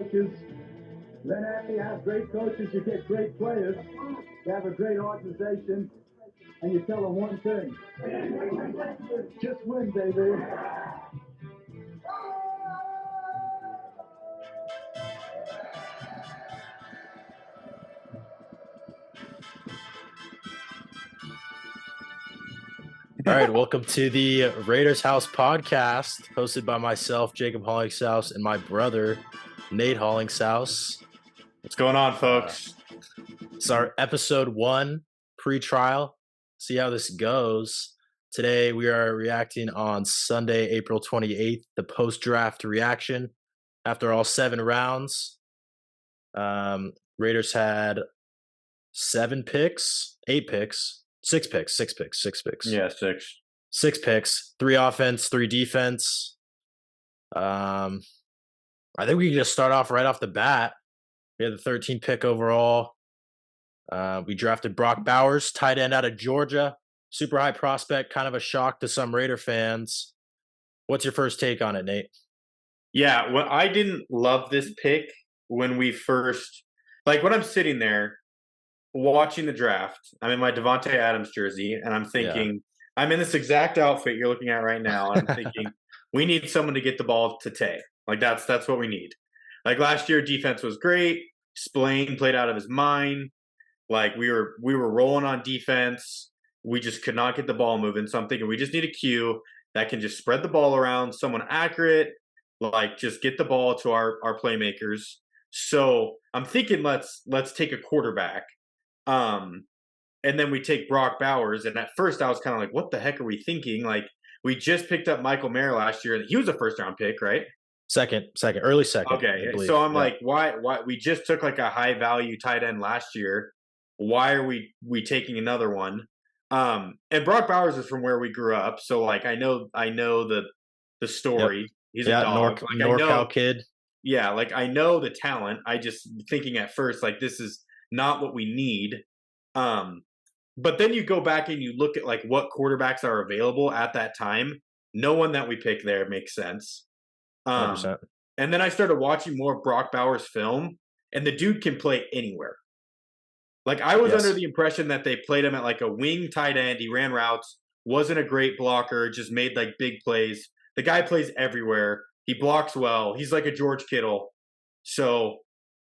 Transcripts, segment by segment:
coaches. Then after you have great coaches, you get great players. You have a great organization, and you tell them one thing. Just win, baby. All right, welcome to the Raiders House podcast, hosted by myself, Jacob Hollingshouse, and my brother, Nate Hollingshouse. What's going on, folks? It's our episode 1 pre-trial. See how this goes. Today we are reacting on Sunday, April 28th, the post-draft reaction after all 7 rounds. Raiders had 7 picks, 8 picks. 6 picks. Yeah, 6. 6 picks, 3 offense, 3 defense. I think we can just start off right off the bat. We had the 13th pick overall. We drafted Brock Bowers, tight end out of Georgia. Super high prospect, kind of a shock to some Raider fans. What's your first take on it, Nate? Yeah, well, I didn't love this pick when we first – when I'm sitting there watching the draft, I'm in my Davante Adams jersey, and I'm thinking I'm in this exact outfit you're looking at right now, and I'm thinking we need someone to get the ball to Tay. That's what we need. Last year, defense was great. Spillane played out of his mind. We were rolling on defense. We just could not get the ball moving. So I'm thinking we just need a Q that can just spread the ball around, someone accurate, just get the ball to our playmakers. So I'm thinking let's take a quarterback. And then we take Brock Bowers. And at first I was kind of like, what the heck are we thinking? We just picked up Michael Mayer last year. He was a first round pick, right? Early second. Okay. So I'm like, why we just took a high value tight end last year. Why are we taking another one? And Brock Bowers is from where we grew up. So I know the story. Yep. He's a dog. NorCal kid. Yeah. I know the talent. I just thinking at first, this is not what we need. But then you go back and you look at what quarterbacks are available at that time. No one that we picked there makes sense. 100%. And then I started watching more of Brock Bowers' film, and the dude can play anywhere. I was under the impression that they played him at a wing tight end. He ran routes, wasn't a great blocker, just made big plays. The guy plays everywhere. He blocks well. He's like a George Kittle. So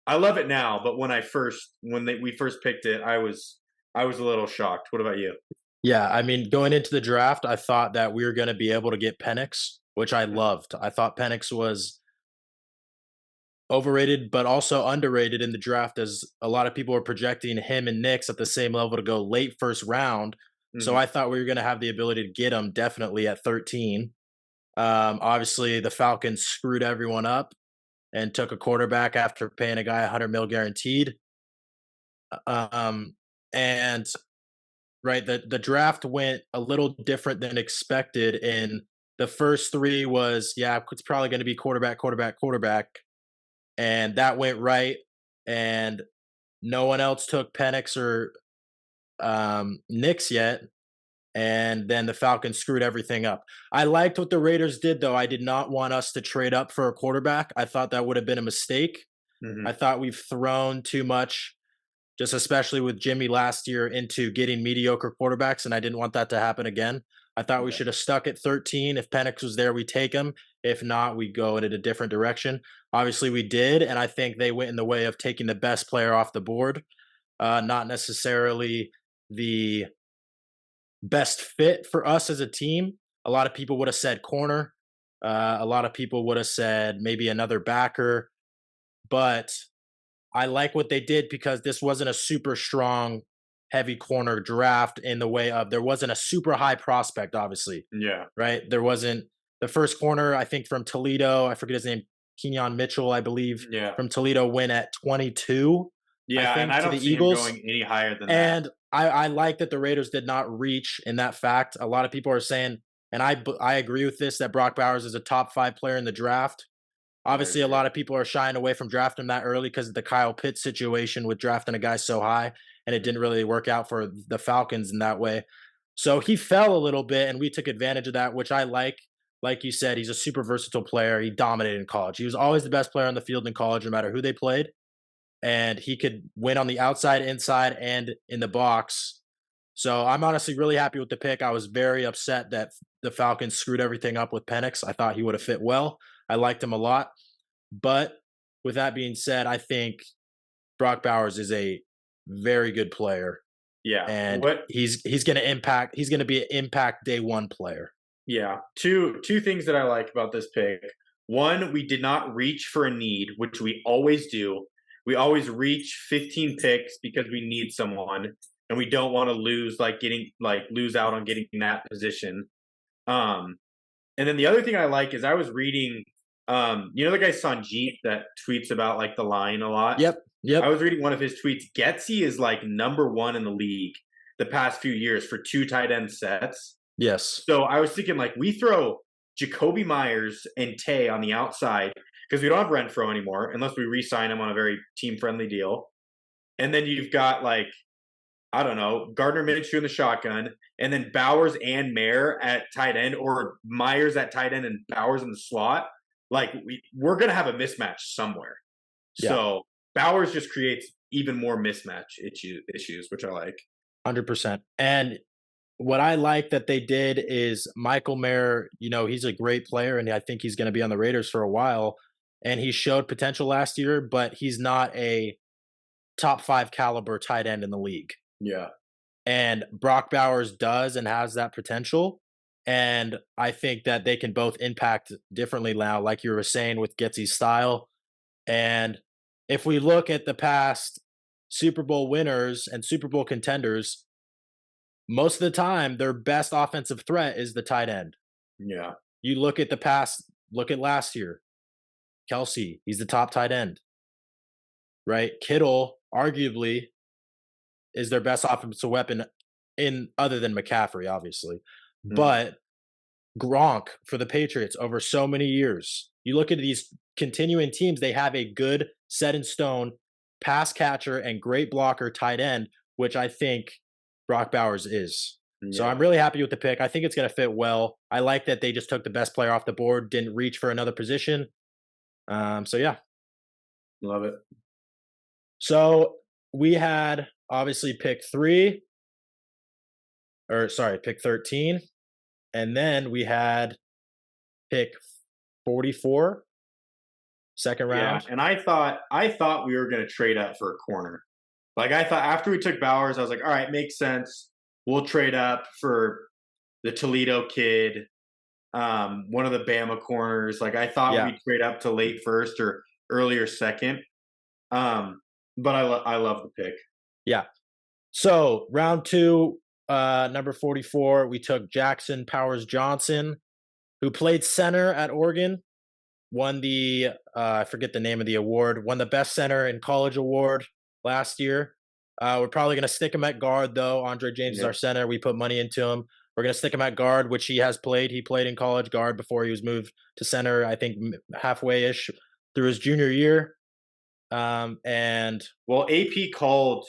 I love it now, but when we first picked it, I was a little shocked. What about you? Yeah, I mean, going into the draft, I thought that we were going to be able to get Penix, which I loved. I thought Penix was overrated, but also underrated in the draft, as a lot of people were projecting him and Nix at the same level to go late first round. Mm-hmm. So I thought we were going to have the ability to get him definitely at 13. Obviously, the Falcons screwed everyone up and took a quarterback after paying a guy $100 million guaranteed. The draft went a little different than expected. In the first 3 was, it's probably going to be quarterback. And that went right. And no one else took Penix or Nix yet. And then the Falcons screwed everything up. I liked what the Raiders did, though. I did not want us to trade up for a quarterback. I thought that would have been a mistake. Mm-hmm. I thought we've thrown too much, just especially with Jimmy last year, into getting mediocre quarterbacks, and I didn't want that to happen again. I thought we should have stuck at 13. If Penix was there, we take him. If not, we go in a different direction. Obviously, we did, and I think they went in the way of taking the best player off the board, not necessarily the best fit for us as a team. A lot of people would have said corner. A lot of people would have said maybe another backer. But I like what they did because this wasn't a super strong, heavy corner draft in the way of there wasn't a super high prospect, obviously. Yeah. Right? There wasn't the first corner, I think, from Toledo. I forget his name. Kenyon Mitchell, I believe. Yeah. From Toledo went at 22. Yeah, and I don't see him going any higher than that. And I like that the Raiders did not reach in that fact. A lot of people are saying, and I agree with this, that Brock Bowers is a top 5 player in the draft. Obviously, a lot of people are shying away from drafting him that early because of the Kyle Pitts situation with drafting a guy so high, and it didn't really work out for the Falcons in that way. So he fell a little bit, and we took advantage of that, which I like. like you said, he's a super versatile player. He dominated in college. He was always the best player on the field in college, no matter who they played. And he could win on the outside, inside, and in the box. So I'm honestly really happy with the pick. I was very upset that the Falcons screwed everything up with Penix. I thought he would have fit well. I liked him a lot. But with that being said, I think Brock Bowers is a very good player. Yeah. And he's going to impact. He's going to be an impact day one player. Yeah. Two things that I like about this pick. One, we did not reach for a need, which we always do. We always reach 15 picks because we need someone, and we don't want to lose lose out on getting that position. And then the other thing I like is I was reading, you know, the guy Sanjeet that tweets about like the line a lot. Yep. I was reading one of his tweets. Getsy is like #1 in the league the past few years for 2 tight end sets. Yes. So I was thinking, like, we throw Jakobi Meyers and Tay on the outside because we don't have Renfro anymore unless we re-sign him on a very team-friendly deal. And then you've got, like, I don't know, Gardner Minshew in the shotgun, and then Bowers and Mayer at tight end, or Myers at tight end and Bowers in the slot. Like, we're going to have a mismatch somewhere. Yeah. So Bowers just creates even more mismatch issues, which I like. 100%. And what I like that they did is Michael Mayer, you know, he's a great player, and I think he's going to be on the Raiders for a while. And he showed potential last year, but he's not a top 5 caliber tight end in the league. Yeah. And Brock Bowers does and has that potential. And I think that they can both impact differently now, like you were saying, with Getsy's style. And if we look at the past Super Bowl winners and Super Bowl contenders, most of the time, their best offensive threat is the tight end. Yeah. You look at the past, look at last year. Kelsey, he's the top tight end. Right? Kittle, arguably, is their best offensive weapon other than McCaffrey, obviously. Mm-hmm. But Gronk for the Patriots over so many years. You look at these continuing teams, they have a good set in stone pass catcher and great blocker tight end, which I think Brock Bowers is. Yeah. So I'm really happy with the pick. I think it's going to fit well. I like that they just took the best player off the board, didn't reach for another position. So yeah. Love it. So we had obviously pick 13. And then we had pick 44, second round. Yeah, and I thought we were going to trade up for a corner. Like, I thought after we took Bowers, I was like, all right, makes sense. We'll trade up for the Toledo kid, one of the Bama corners. Like, I thought we'd trade up to late first or earlier second. But I love the pick. Yeah. So round 2, number 44, we took Jackson Powers Johnson, who played center at Oregon, won the I forget the name of the award, won the best center in college award last year. We're probably going to stick him at guard, though. Andre James is our center. We put money into him. We're going to stick him at guard, which he has played. He played in college guard before he was moved to center, I think halfway-ish through his junior year. And well, AP called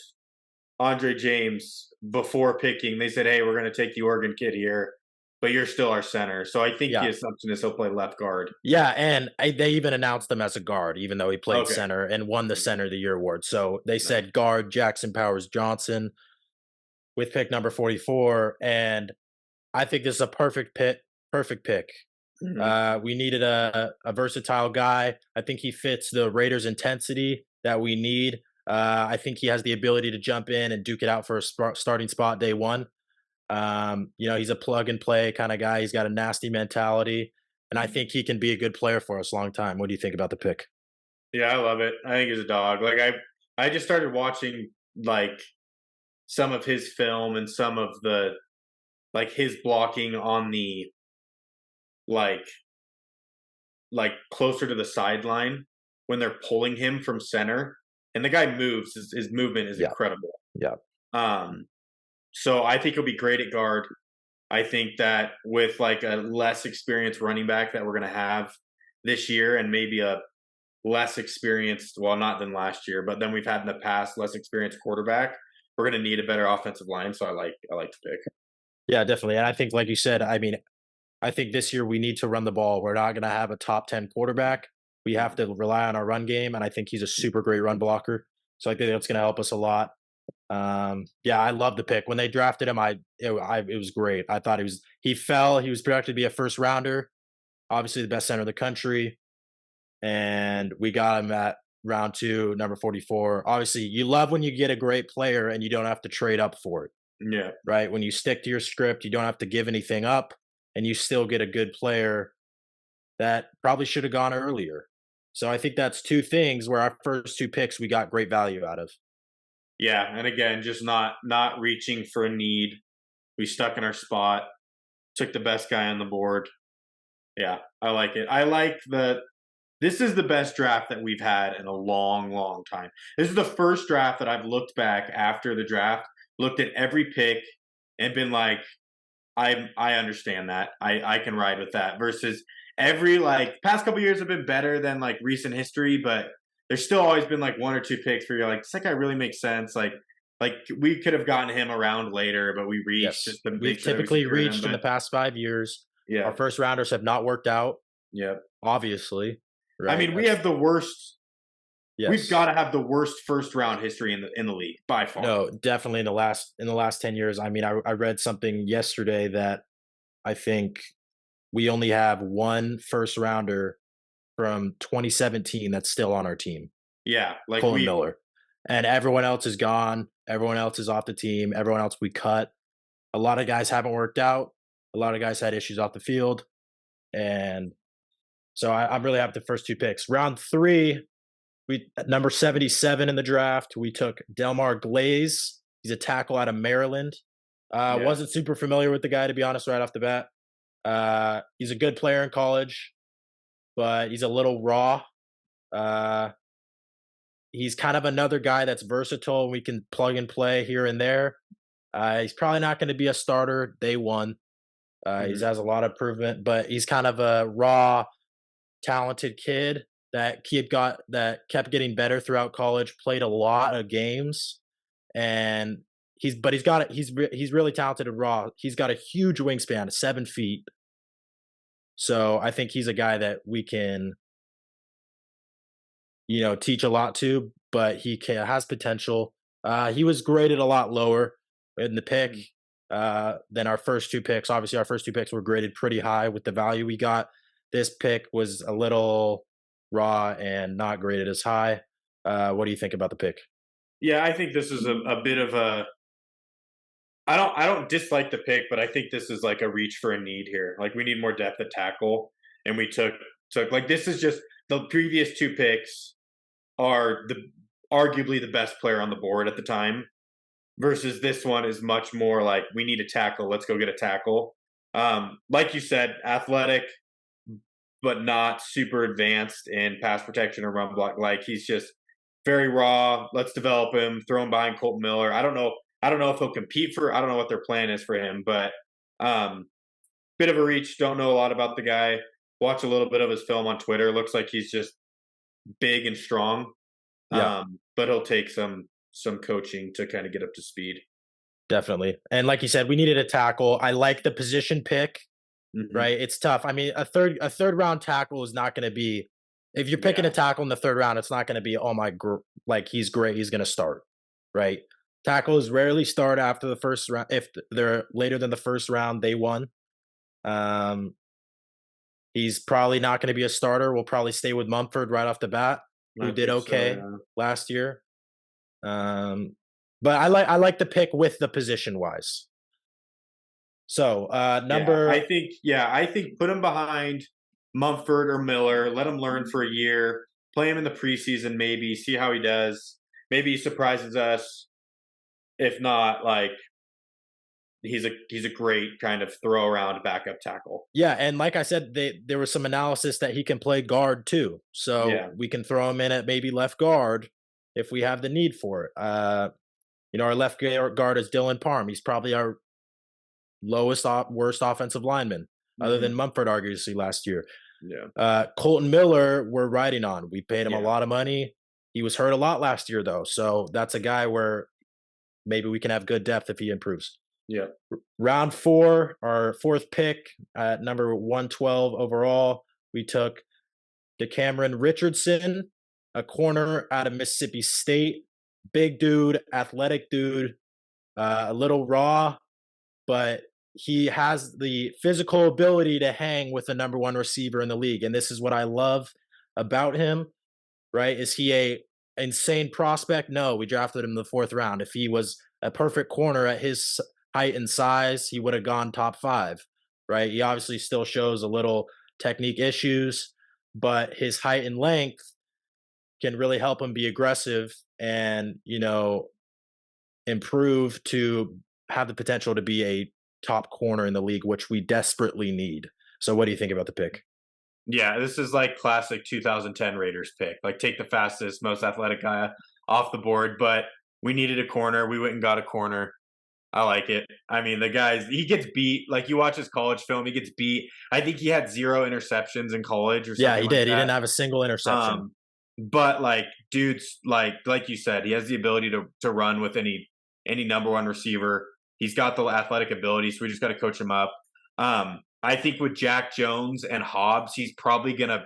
Andre James before picking. They said, hey, we're going to take the Oregon kid here, but you're still our center. So I think the assumption is he'll play left guard. Yeah, and they even announced him as a guard, even though he played center and won the Center of the Year award. So they said guard Jackson Powers Johnson with pick number 44. And I think this is a perfect pick. Mm-hmm. We needed a versatile guy. I think he fits the Raiders' intensity that we need. I think he has the ability to jump in and duke it out for a starting spot day one. You know, he's a plug and play kind of guy. He's got a nasty mentality, and I think he can be a good player for us long time. What do you think about the pick? Yeah, I love it. I think he's a dog. Like I just started watching like some of his film and some of the like his blocking on the like closer to the sideline when they're pulling him from center, and the guy moves. His movement is incredible. Yeah. So I think he'll be great at guard. I think that with like a less experienced running back that we're going to have this year, and maybe a less experienced, well, not than last year, but then we've had in the past less experienced quarterback, we're going to need a better offensive line. So I like the pick. Yeah, definitely. And I think, like you said, I mean, I think this year we need to run the ball. We're not going to have a top 10 quarterback. We have to rely on our run game, and I think he's a super great run blocker. So I think that's going to help us a lot. Yeah, I love the pick. When they drafted him, it was great. I thought he was projected to be a first rounder, obviously the best center in the country, and we got him at round 2, number 44. Obviously, you love when you get a great player and you don't have to trade up for it. Yeah. Right? When you stick to your script, you don't have to give anything up, and you still get a good player that probably should have gone earlier. So I think that's two things where our first 2 picks we got great value out of. Yeah, and again, just not reaching for a need. We stuck in our spot, took the best guy on the board. Yeah, I like it. I like this is the best draft that we've had in a long, long time. This is the first draft that I've looked back after the draft, looked at every pick, and been like, I understand that. I can ride with that. Versus every past couple years have been better than recent history, but there's still always been 1 or 2 picks where you're like, this guy really makes sense. Like we could have gotten him around later, but we reached just to make We've sure that we typically secured him, reached in the past 5 years. Yeah, Our first rounders have not worked out, yeah. obviously. I mean, we have the worst. Yes. We've got to have the worst first round history in the league by far. No, definitely in the last 10 years. I mean, I read something yesterday that I think we only have 1 first rounder from 2017 that's still on our team. Yeah, Colton Miller. And everyone else is gone. Everyone else is off the team. Everyone else we cut. A lot of guys haven't worked out. A lot of guys had issues off the field. And so I'm really happy with the first 2 picks. Round 3, number 77 in the draft, we took Delmar Glaze. He's a tackle out of Maryland. Wasn't super familiar with the guy, to be honest, right off the bat. He's a good player in college, but he's a little raw. He's kind of another guy that's versatile. We can plug and play here and there. He's probably not going to be a starter day one. He has a lot of improvement, but he's kind of a raw, talented kid that kept getting better throughout college. Played a lot of games, and he's really talented and raw. He's got a huge wingspan, 7 feet. So I think he's a guy that we can, teach a lot to, but has potential. He was graded a lot lower in the pick than our first 2 picks. Obviously, our first 2 picks were graded pretty high with the value we got. This pick was a little raw and not graded as high. What do you think about the pick? Yeah, I think this is a bit of a. I don't dislike the pick, but I think this is a reach for a need here. We need more depth at tackle, and we took this is just the previous 2 picks are arguably the best player on the board at the time, versus this one is much more we need a tackle. Let's go get a tackle. Like you said, athletic, but not super advanced in pass protection or run block. He's just very raw. Let's develop him. Throw him behind Colton Miller. I don't know if he'll compete I don't know what their plan is for him, but bit of a reach. Don't know a lot about the guy. Watch a little bit of his film on Twitter. Looks like he's just big and strong. Yeah. But he'll take some coaching to kind of get up to speed. Definitely. And like you said, we needed a tackle. I like the position pick, right? It's tough. I mean, a third round tackle is not going to be, if you're picking a tackle in the 3rd round, it's not going to be, oh my, he's great, he's going to start, right? Tackles rarely start after the first round. If they're later than the first round, they won. He's probably not going to be a starter. We'll probably stay with Mumford right off the bat, who did okay last year. But I like the pick with the position wise. So I think put him behind Mumford or Miller. Let him learn for a year. Play him in the preseason, maybe see how he does. Maybe he surprises us. If not, he's a great kind of throw around backup tackle. Yeah, and like I said, there was some analysis that he can play guard too. So we can throw him in at maybe left guard if we have the need for it. Our left guard is Dylan Parham. He's probably our worst offensive lineman, other than Mumford, arguably, last year. Yeah. Colton Miller, we're riding on. We paid him a lot of money. He was hurt a lot last year, though. So that's a guy where maybe we can have good depth if he improves. Yeah. Round 4, our 4th pick at number 112 overall, we took DeCameron Richardson, a corner out of Mississippi State. Big dude, athletic dude, a little raw, but he has the physical ability to hang with the number 1 receiver in the league. And this is what I love about him, right? Is he a insane prospect? No, we drafted him in the 4th round. If he was a perfect corner at his height and size, he would have gone top 5, right? He obviously still shows a little technique issues, but his height and length can really help him be aggressive and, improve to have the potential to be a top corner in the league, which we desperately need. So what do you think about the pick? Yeah, this is like classic 2010 Raiders pick. Like, take the fastest, most athletic guy off the board, but we needed a corner. We went and got a corner. I like it. I mean, the guy's he gets beat. Like, you watch his college film, he gets beat. I think he had 0 interceptions in college or Yeah, something he like did. He that. didn't have a single interception. But like, dude's like you said, he has the ability to run with any number 1 receiver. He's got the athletic ability, so we just got to coach him up. I think with Jack Jones and Hobbs, he's probably gonna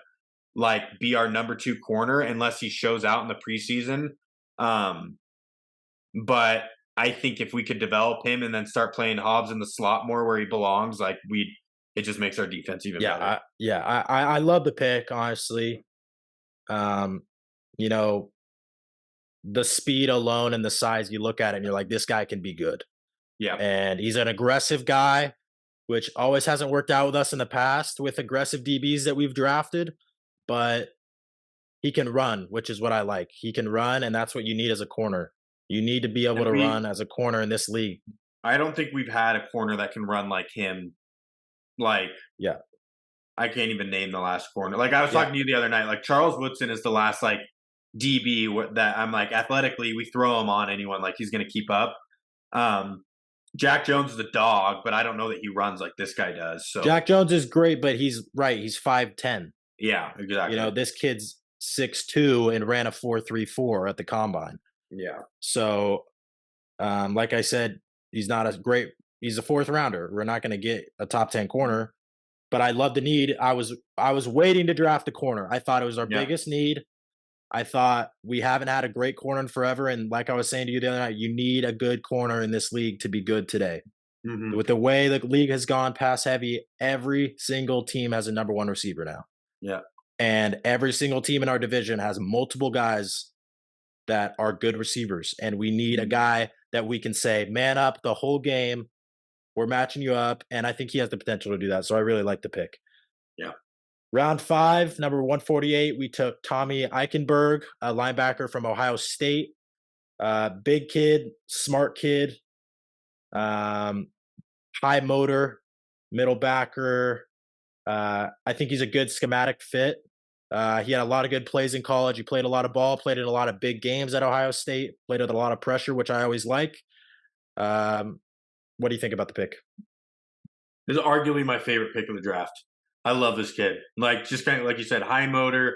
like be our number 2 corner unless he shows out in the preseason. But I think if we could develop him and then start playing Hobbs in the slot more where he belongs, like it just makes our defense even better. I love the pick, honestly. Um, you know, the speed alone and the size, you look at it and you're like, this guy can be good. Yeah. And he's an aggressive guy, which always hasn't worked out with us in the past with aggressive DBs that we've drafted, but he can run, which is what I like. He can run, and that's what you need as a corner. You need to be able to run as a corner in this league. I don't think we've had a corner that can run like him. Like, yeah, I can't even name the last corner. Like, I was talking to you the other night. Like, Charles Woodson is the last like DB that I'm like, athletically, we throw him on anyone, like he's going to keep up. Jack Jones is a dog, but I don't know that he runs like this guy does. So Jack Jones is great, but he's right. He's 5'10". Yeah, exactly. This kid's 6'2" and ran a 4.34 at the combine. Yeah. So, like I said, he's not as great. He's a 4th rounder. We're not going to get a top 10 corner, but I love the need. I was waiting to draft a corner. I thought it was our biggest need. I thought we haven't had a great corner in forever. And like I was saying to you the other night, you need a good corner in this league to be good today. Mm-hmm. With the way the league has gone pass heavy, every single team has a number 1 receiver now. Yeah. And every single team in our division has multiple guys that are good receivers. And we need a guy that we can say, man up the whole game. We're matching you up. And I think he has the potential to do that. So I really like the pick. Yeah. Round 5, number 148, we took Tommy Eichenberg, a linebacker from Ohio State. Big kid, smart kid, high motor, middle backer. I think he's a good schematic fit. He had a lot of good plays in college. He played a lot of ball, played in a lot of big games at Ohio State, played with a lot of pressure, which I always like. What do you think about the pick? This is arguably my favorite pick of the draft. I love this kid. Like, just kind of like you said, high motor,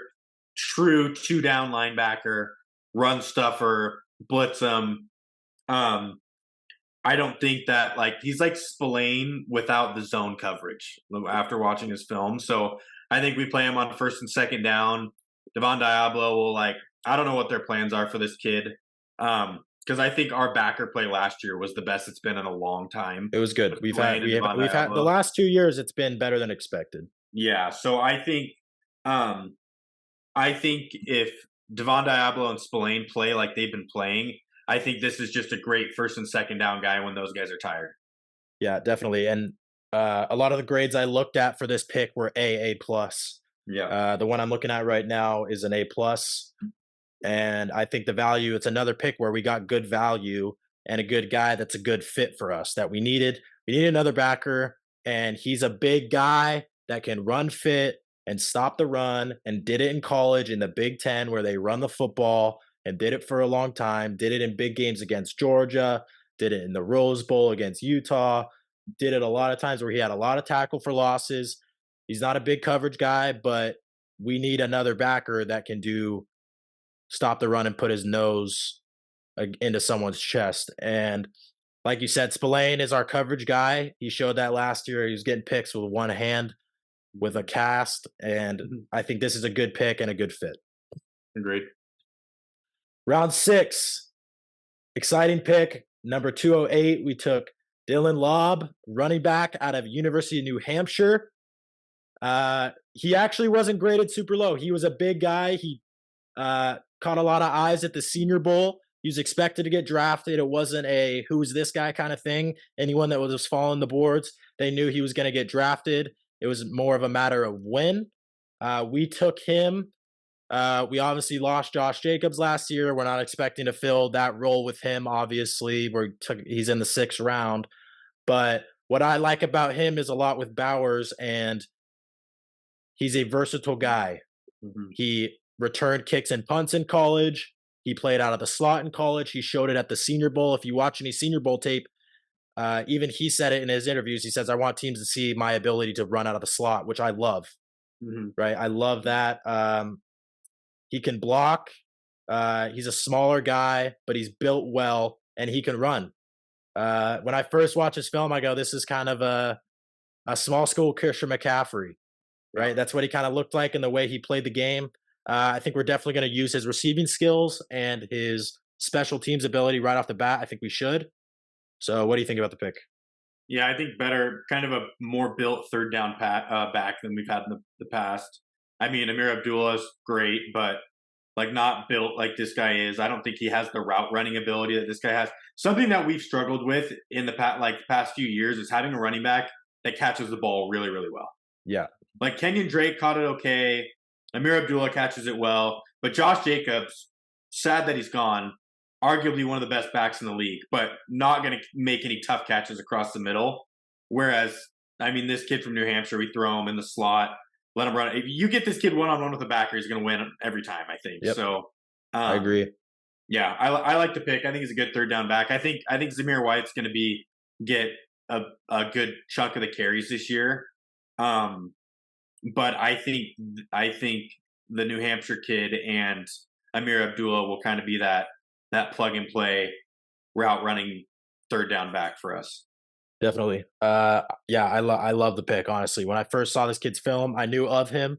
true 2-down linebacker, run stuffer, blitz him. I don't think that, like, he's like Spillane without the zone coverage after watching his film. So I think we play him on 1st and 2nd down. Devon Diablo will, like, I don't know what their plans are for this kid. Because I think our backer play last year was the best it's been in a long time. It was good. We've had the last 2 years. It's been better than expected. Yeah. So I think if Devon Diablo and Spillane play like they've been playing, I think this is just a great 1st and 2nd down guy when those guys are tired. Yeah, definitely. And a lot of the grades I looked at for this pick were A plus. Yeah. The one I'm looking at right now is an A plus. And I think the value, it's another pick where we got good value and a good guy that's a good fit for us that we needed. We need another backer, and he's a big guy that can run fit and stop the run, and did it in college in the Big Ten where they run the football and did it for a long time, did it in big games against Georgia, did it in the Rose Bowl against Utah, did it a lot of times where he had a lot of tackle for losses. He's not a big coverage guy, but we need another backer that can stop the run and put his nose into someone's chest. And Like you said, Spillane is our coverage guy. He showed that last year. He was getting picks with one hand, with a cast, and I think this is a good pick and a good fit. Agreed. Round 6, exciting pick, number 208. We took Dylan Lobb, running back out of University of New Hampshire. He actually wasn't graded super low. He was a big guy. He caught a lot of eyes at the Senior Bowl. He was expected to get drafted. It wasn't a who's this guy kind of thing. Anyone that was following the boards, they knew he was going to get drafted. It was more of a matter of when. We took him. We obviously lost Josh Jacobs last year. We're not expecting to fill that role with him, obviously. He's in the 6th round. But what I like about him is a lot with Bowers, and he's a versatile guy. Mm-hmm. He returned kicks and punts in college. He played out of the slot in college. He showed it at the Senior Bowl. If you watch any Senior Bowl tape, even he said it in his interviews. He says, I want teams to see my ability to run out of the slot, which I love. Mm-hmm. Right? I love that. He can block. He's a smaller guy, but he's built well, and he can run. When I first watched his film, I go, this is kind of a small school Christian McCaffrey, right? That's what he kind of looked like in the way he played the game. I think we're definitely going to use his receiving skills and his special teams ability right off the bat. I think we should. So what do you think about the pick? Yeah, I think better, kind of a more built third down back than we've had in the past. I mean, Amir Abdullah is great, but like not built like this guy is. I don't think he has the route running ability that this guy has. Something that we've struggled with in the past few years is having a running back that catches the ball really, really well. Yeah. Like Kenyon Drake caught it okay. Amir Abdullah catches it well. But Josh Jacobs, sad that he's gone, arguably one of the best backs in the league, but not going to make any tough catches across the middle. Whereas, I mean, this kid from New Hampshire, we throw him in the slot, let him run. If you get this kid one-on-one with a backer, he's going to win every time, I think. Yep. So I agree. Yeah, I like the pick. I think he's a good third down back. I think Zamir White's going to get a good chunk of the carries this year. But I think the New Hampshire kid and Amir Abdullah will kind of be that plug and play route running third down back for us. Definitely. Yeah, I love the pick, honestly. When I first saw this kid's film, I knew of him,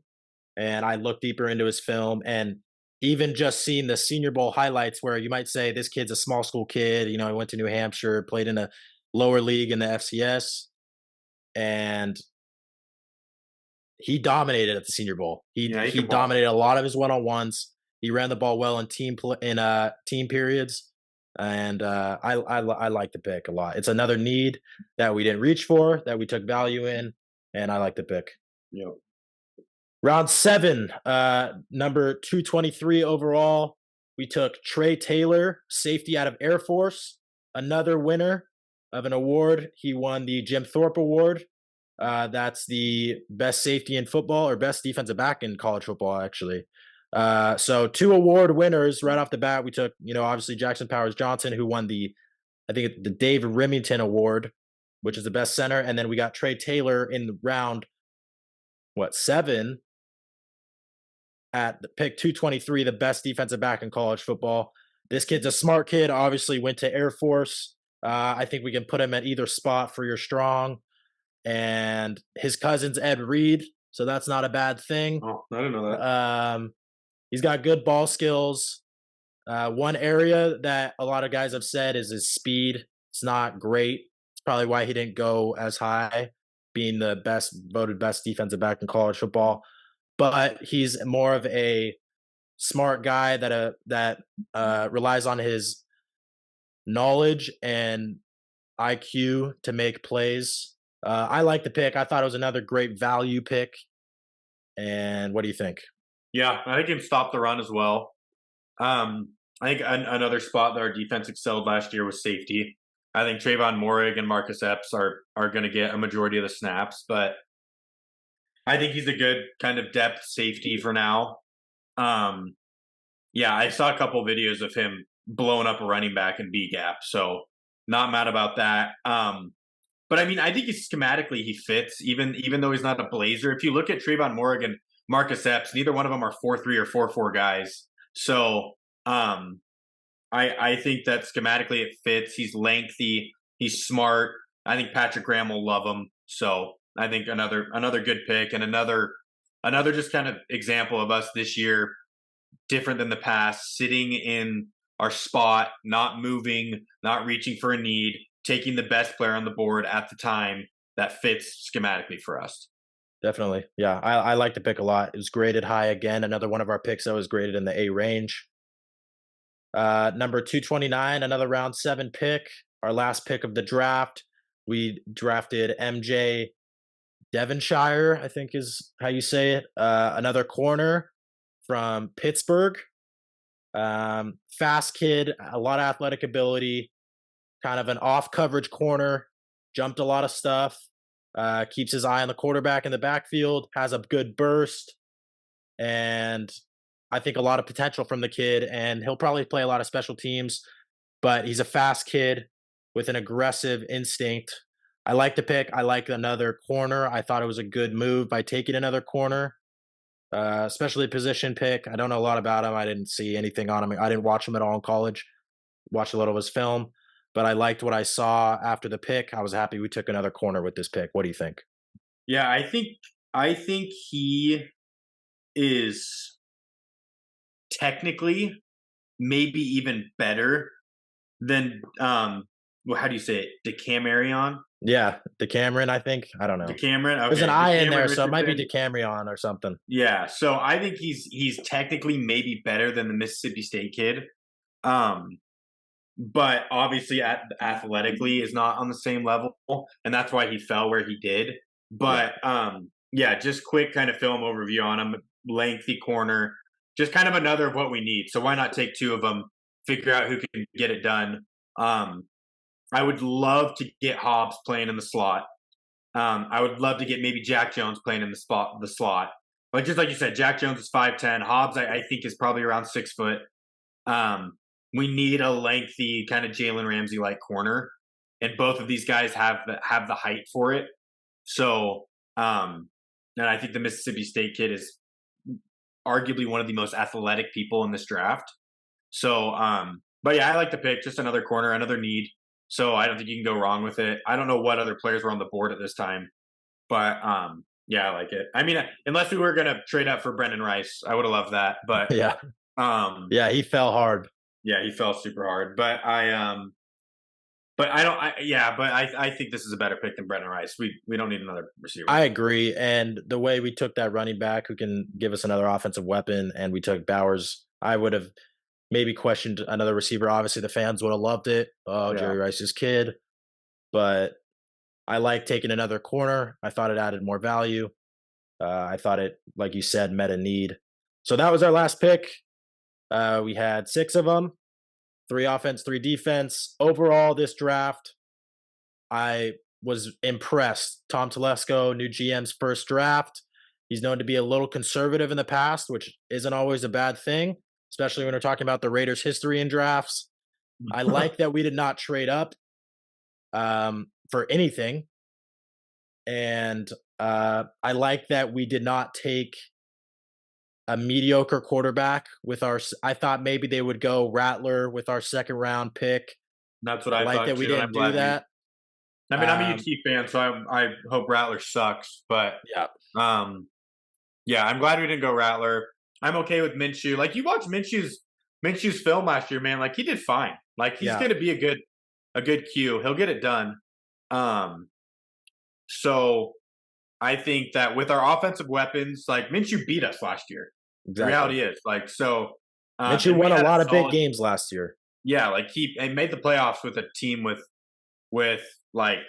and I looked deeper into his film, and even just seeing the Senior Bowl highlights where you might say this kid's a small school kid, he went to New Hampshire, played in a lower league in the FCS, and he dominated at the Senior Bowl. He dominated a lot of his one-on-ones. He ran the ball well in team periods, and I like the pick a lot. It's another need that we didn't reach for, that we took value in, and I like the pick. Yep. Round 7, number 223 overall, we took Trey Taylor, safety out of Air Force, another winner of an award. He won the Jim Thorpe Award. That's the best safety in football, or best defensive back in college football, actually. So 2 award winners right off the bat. We took, obviously Jackson Powers Johnson, who won the Dave Remington Award, which is the best center. And then we got Trey Taylor in round, 7 at the pick 223, the best defensive back in college football. This kid's a smart kid, obviously went to Air Force. I think we can put him at either spot for your strong. And his cousin's Ed Reed, so that's not a bad thing. Oh, I didn't know that. He's got good ball skills. One area that a lot of guys have said is his speed. It's not great. It's probably why he didn't go as high, being the voted best defensive back in college football. But he's more of a smart guy that relies on his knowledge and IQ to make plays. I like the pick. I thought it was another great value pick. And what do you think? Yeah, I think he can stop the run as well. I think another spot that our defense excelled last year was safety. I think Trayvon Morig and Marcus Epps are going to get a majority of the snaps, but I think he's a good kind of depth safety for now. Yeah, I saw a couple videos of him blowing up a running back in B gap, so not mad about that. But I mean, I think schematically he fits, even though he's not a blazer. If you look at Trayvon Morig and Marcus Epps, neither one of them are 4.3 or 4.4 guys. So I think that schematically it fits. He's lengthy. He's smart. I think Patrick Graham will love him. So I think another good pick and another just kind of example of us this year, different than the past, sitting in our spot, not moving, not reaching for a need, taking the best player on the board at the time that fits schematically for us. Definitely. Yeah, I like the pick a lot. It was graded high again. Another one of our picks that was graded in the A range. Number 229, another round 7 pick. Our last pick of the draft. We drafted MJ Devonshire, I think is how you say it. Another corner from Pittsburgh. Fast kid, a lot of athletic ability, kind of an off coverage corner, jumped a lot of stuff, keeps his eye on the quarterback in the backfield, has a good burst, and I think a lot of potential from the kid. And he'll probably play a lot of special teams, but he's a fast kid with an aggressive instinct. I like the pick. I like another corner. I thought it was a good move by taking another corner. Especially position pick. I don't know a lot about him. I didn't see anything on him. I didn't watch him at all in college. Watched a little of his film, but I liked what I saw after the pick. I was happy we took another corner with this pick. What do you think? Yeah, I think he is technically maybe even better than well, how do you say it? Decameron? Yeah, Decameron, I think. I don't know. Decameron. Okay. There's an I in Decameron there, so it might be Richardson. Decameron or something. Yeah, so I think he's technically maybe better than the Mississippi State kid. But obviously athletically is not on the same level, and that's why he fell where he did. But yeah, just quick kind of film overview on him. Lengthy corner, just kind of another of what we need. So why not take 2 of them, figure out who can get it done. I would love to get Hobbs playing in the slot. I would love to get maybe Jack Jones playing in the slot. But just like you said, Jack Jones is 5'10". Hobbs, I think, is probably around 6 foot. We need a lengthy kind of Jalen Ramsey like corner, and both of these guys have the height for it. So, and I think the Mississippi State kid is arguably one of the most athletic people in this draft. So, but yeah, I like the pick. Just another corner, another need. So I don't think you can go wrong with it. I don't know what other players were on the board at this time, but yeah, I like it. I mean, unless we were gonna trade up for Brendan Rice, I would have loved that. But Yeah. Yeah, he fell hard. Yeah, he fell super hard. But I think this is a better pick than Brendan Rice. We don't need another receiver. I agree. And the way we took that running back who can give us another offensive weapon, and we took Bowers, I would have maybe questioned another receiver. Obviously, the fans would have loved it. Oh, yeah. Jerry Rice's kid. But I like taking another corner. I thought it added more value. I thought it, like you said, met a need. So that was our last pick. We had 6 of them, 3 offense, 3 defense. Overall, this draft, I was impressed. Tom Telesco, new GM's first draft. He's known to be a little conservative in the past, which isn't always a bad thing, especially when we're talking about the Raiders' history in drafts. I like that we did not trade up for anything. And I like that we did not take a mediocre quarterback with our. I thought maybe they would go Rattler with our 2nd round pick. That's what I like thought that we too, didn't do that. I mean, I'm a UT fan, so I hope Rattler sucks. But yeah, I'm glad we didn't go Rattler. I'm okay with Minshew. Like, you watched Minshew's film last year, man. Like, he did fine. Like, he's going to be a good Q. He'll get it done. So I think that with our offensive weapons, like, Minshew beat us last year. Exactly. The reality is, like, so Minshew won a lot of big games last year. Yeah, like he made the playoffs with a team with like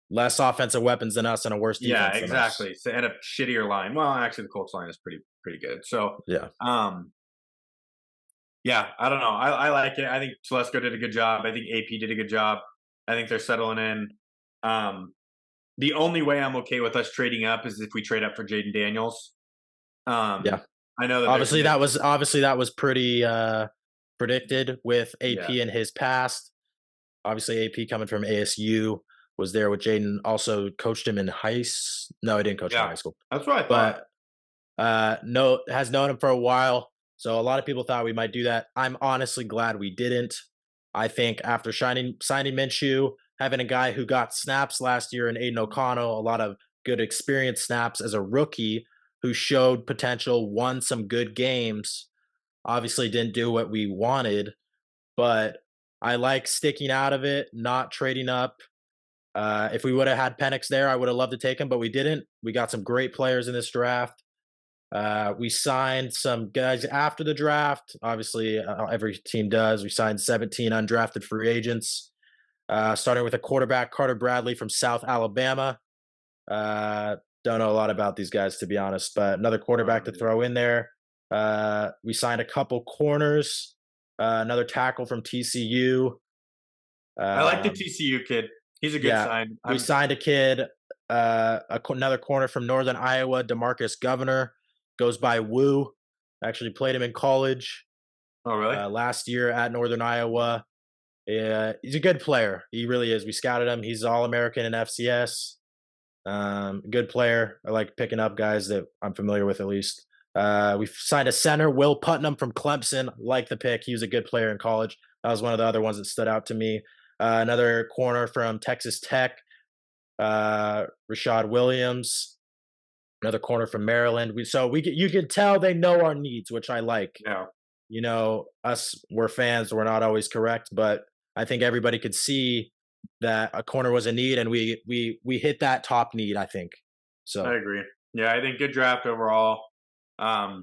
less offensive weapons than us and a worse defense. Yeah, exactly. So, and a shittier line. Well, actually, the Colts line is pretty good. So yeah, yeah. I don't know. I like it. I think Telesco did a good job. I think AP did a good job. I think they're settling in. The only way I'm okay with us trading up is if we trade up for Jaden Daniels. Yeah, I know that obviously that was pretty predicted with AP in his past. Obviously, AP coming from ASU was there with Jaden. Also coached him in No, I didn't coach him in high school. That's what I thought. But has known him for a while. So a lot of people thought we might do that. I'm honestly glad we didn't. I think after signing Minshew, having a guy who got snaps last year in Aiden O'Connell, a lot of good experience snaps as a rookie who showed potential, won some good games. Obviously didn't do what we wanted, but I like sticking out of it, not trading up. If we would have had Penix there, I would have loved to take him, but we didn't. We got some great players in this draft. We signed some guys after the draft. Obviously, every team does. We signed 17 undrafted free agents, starting with a quarterback, Carter Bradley from South Alabama. Don't know a lot about these guys, to be honest, but another quarterback to throw in there. We signed a couple corners, another tackle from TCU. I like the TCU kid. He's a good sign. We signed a kid, another corner from Northern Iowa, DeMarcus Governor. Goes by Woo. Actually played him in college. Oh, really? Last year at Northern Iowa. He's a good player. He really is. We scouted him. He's All-American in FCS. Good player. I like picking up guys that I'm familiar with at least. We've signed a center, Will Putnam from Clemson. Like the pick. He was a good player in college. That was one of the other ones that stood out to me. Another corner from Texas Tech, Rashad Williams. Another corner from Maryland. You can tell they know our needs, which I like. Yeah. You know, we're fans. We're not always correct, but I think everybody could see that a corner was a need, and we hit that top need, I think. So I agree. Yeah, I think good draft overall. I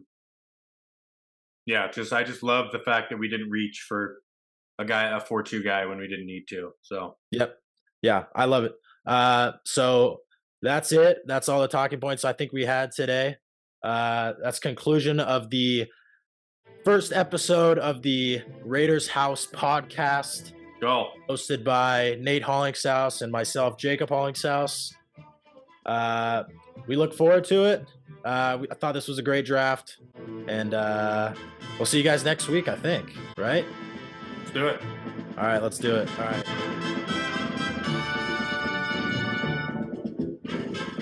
just love the fact that we didn't reach for a 4-2 guy when we didn't need to. So yep. Yeah, I love it. So that's it. That's all the talking points I think we had today. That's conclusion of the first episode of the Raiders House podcast. Go. Hosted by Nate Hollingshouse and myself, Jacob Hollingshouse. We look forward to it. I thought this was a great draft. And we'll see you guys next week, I think. Right? Let's do it. All right, let's do it. All right.